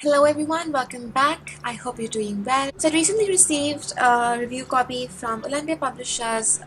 Hello everyone, welcome back. I hope you're doing well. So I recently received a review copy from Olympia Publishers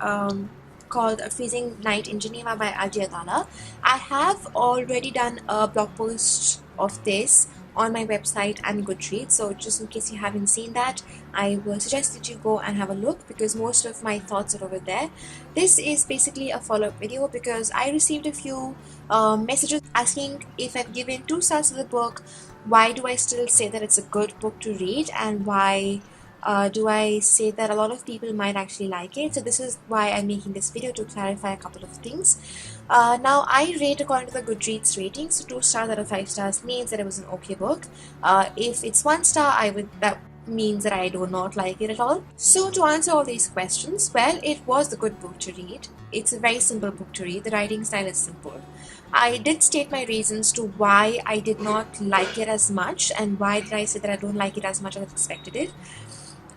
called A Freezing Night in Geneva by Ajay Adala. I have already done a blog post of this on my website and Goodreads, so just in case you haven't seen that, I will suggest that you go and have a look because most of my thoughts are over there. This is basically a follow-up video because I received a few messages asking if I've given 2 stars to the book, why do I still say that it's a good book to read, and why do I say that a lot of people might actually like it. So this is why I'm making this video, to clarify a couple of things. Now I rate according to the Goodreads rating, so 2 stars out of 5 stars means that it was an okay book. If it's 1 star, that means that I do not like it at all. So to answer all these questions, well, it was a good book to read. It's a very simple book to read. The writing style is simple. I did state my reasons to why I did not like it as much and why did I say that I don't like it as much as I expected it.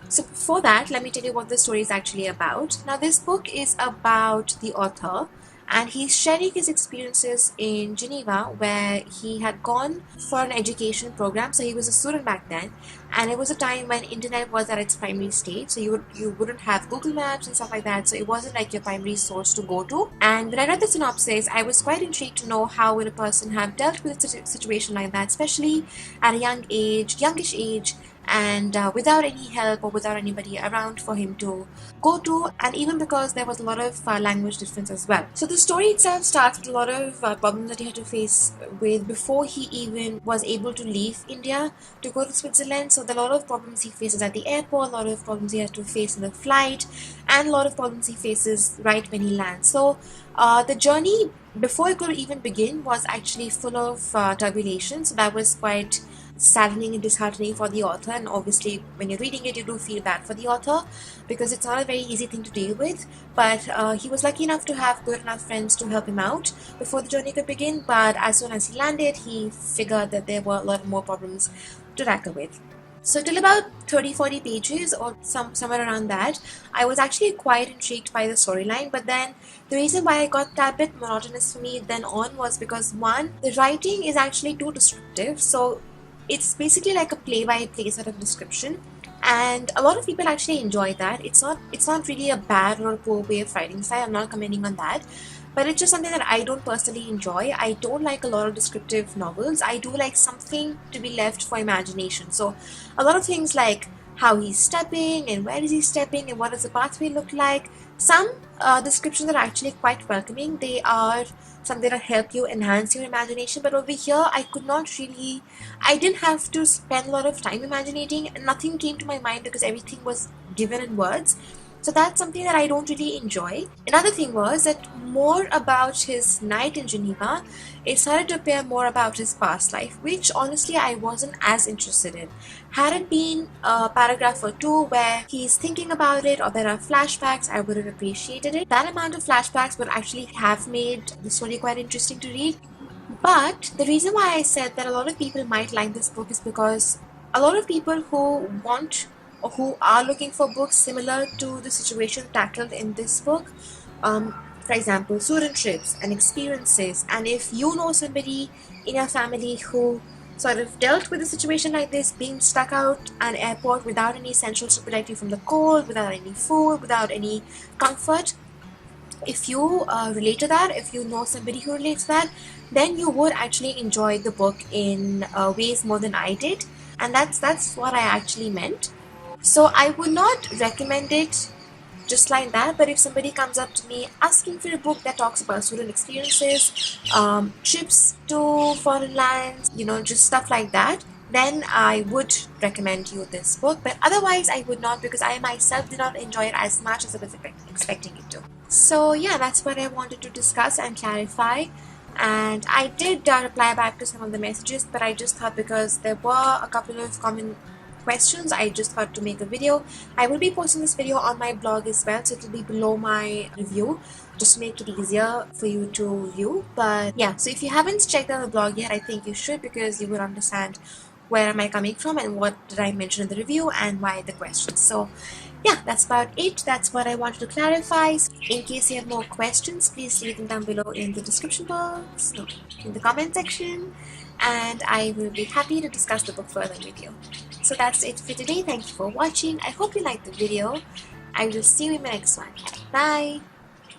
So before that, let me tell you what the story is actually about. Now this book is about the author, and he's sharing his experiences in Geneva, where he had gone for an education program. So he was a student back then, and it was a time when internet was at its primary stage, so you wouldn't have Google Maps and stuff like that, so it wasn't like your primary source to go to. And when I read the synopsis, I was quite intrigued to know how would a person have dealt with a situation like that, especially at a youngish age, and without any help or without anybody around for him to go to, and even because there was a lot of language difference as well. So the story itself starts with a lot of problems that he had to face with before he even was able to leave India to go to Switzerland. So there are a lot of problems he faces at the airport, a lot of problems he has to face in the flight, and a lot of problems he faces right when he lands. So the journey before it could even begin was actually full of tribulation. So that was quite saddening and disheartening for the author, and obviously when you're reading it you do feel bad for the author because it's not a very easy thing to deal with. But he was lucky enough to have good enough friends to help him out before the journey could begin, but as soon as he landed he figured that there were a lot more problems to tackle with. So till about 30-40 pages or somewhere around that, I was actually quite intrigued by the storyline, but then the reason why I got that bit monotonous for me then on was because, one, the writing is actually too descriptive. So it's basically like a play-by-play sort of description, and a lot of people actually enjoy that. It's not really a bad or a poor way of writing style, I'm not commenting on that, but it's just something that I don't personally enjoy. I don't like a lot of descriptive novels. I do like something to be left for imagination. So a lot of things like how he's stepping and where is he stepping and what does the pathway look like. Some descriptions are actually quite welcoming. They are something that help you enhance your imagination, but over here I didn't have to spend a lot of time imaginating, and nothing came to my mind because everything was given in words. So that's something that I don't really enjoy. Another thing was that more about his night in Geneva, it started to appear more about his past life, which honestly I wasn't as interested in. Had it been a paragraph or two where he's thinking about it or there are flashbacks, I would have appreciated it. That amount of flashbacks would actually have made the story quite interesting to read. But the reason why I said that a lot of people might like this book is because a lot of people who want or who are looking for books similar to the situation tackled in this book, for example, student trips and experiences, and if you know somebody in your family who sort of dealt with a situation like this, being stuck out at an airport without any essentials to protect you from the cold, without any food, without any comfort, if you relate to that, if you know somebody who relates to that, then you would actually enjoy the book in ways more than I did, and that's what I actually meant. So I would not recommend it just like that, but if somebody comes up to me asking for a book that talks about student experiences, trips to foreign lands, just stuff like that, then I would recommend you this book. But otherwise I would not, because I myself did not enjoy it as much as I was expecting it to. So yeah, that's what I wanted to discuss and clarify. And I did reply back to some of the messages, but I just thought because there were a couple of common questions, I just thought to make a video. I will be posting this video on my blog as well, so it will be below my review just to make it easier for you to view. But yeah, so if you haven't checked out the blog yet, I think you should, because you will understand where am I coming from and what did I mention in the review and why the questions. So yeah, that's about it. That's what I wanted to clarify. In case you have more questions, please leave them down below in the description box, no, in the comment section, and I will be happy to discuss the book further with you. So that's it for today. Thank you for watching. I hope you liked the video. I will see you in my next one. Bye!